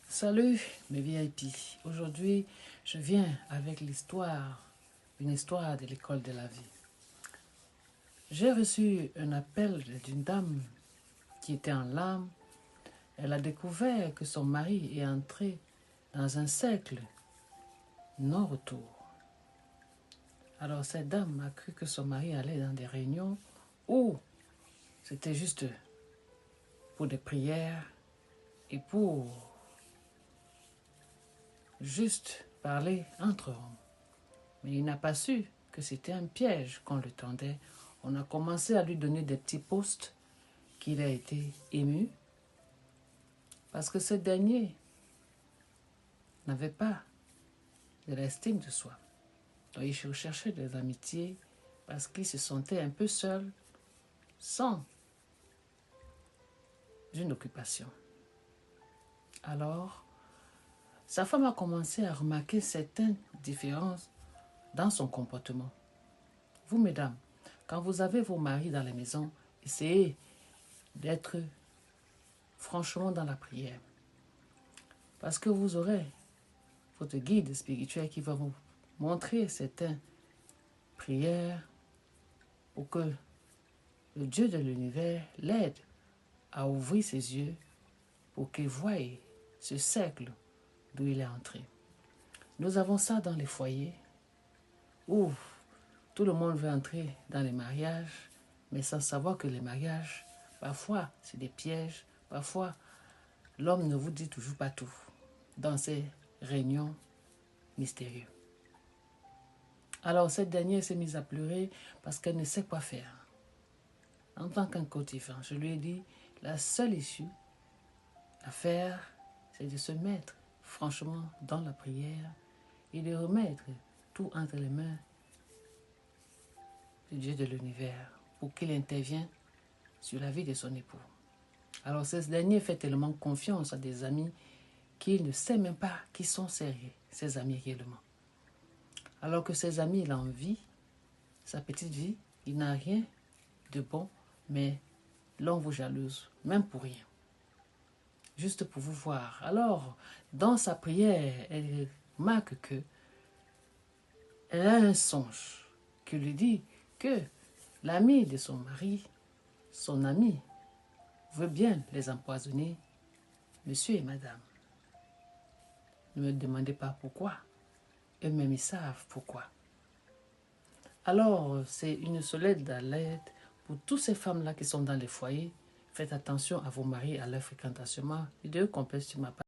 Salut mes VIP, aujourd'hui je viens avec une histoire de l'école de la vie. J'ai reçu un appel d'une dame qui était en larmes. Elle a découvert que son mari est entré dans un cercle non-retour. Alors cette dame a cru que son mari allait dans des réunions où c'était juste pour des prières et pour juste parler entre hommes. Mais il n'a pas su que c'était un piège qu'on le tendait. On a commencé à lui donner des petits postes qu'il a été ému parce que ce dernier n'avait pas de l'estime de soi. Donc il cherchait des amitiés parce qu'il se sentait un peu seul, sans une occupation. Alors, sa femme a commencé à remarquer certaines différences dans son comportement. Vous, mesdames, quand vous avez vos maris dans la maison, essayez d'être franchement dans la prière. Parce que vous aurez votre guide spirituel qui va vous montrer certaines prières pour que le Dieu de l'univers l'aide à ouvrir ses yeux pour qu'il voie ce cercle d'où il est entré. Nous avons ça dans les foyers où tout le monde veut entrer dans les mariages, mais sans savoir que les mariages, parfois, c'est des pièges. Parfois, l'homme ne vous dit toujours pas tout dans ces réunions mystérieuses. Alors, cette dernière s'est mise à pleurer parce qu'elle ne sait quoi faire. En tant qu'un coach-divin, je lui ai dit, la seule issue à faire, c'est de se mettre franchement dans la prière et de remettre tout entre les mains du Dieu de l'univers pour qu'il intervienne sur la vie de son époux. Alors, ce dernier fait tellement confiance à des amis qu'il ne sait même pas qui sont ses amis réellement. Alors que ses amis, il a envie, sa petite vie, il n'a rien de bon, mais l'on vous jalouse, même pour rien. Juste pour vous voir. Alors, dans sa prière, elle remarque que elle a un songe qui lui dit que l'ami de son mari, son ami, veut bien les empoisonner, monsieur et madame. Ne me demandez pas pourquoi. Eux-mêmes, ils savent pourquoi. Alors, c'est une solide d'alerte pour toutes ces femmes-là qui sont dans les foyers. Faites attention à vos maris, à leur fréquentation. Et de eux qu'on peut sur ma page.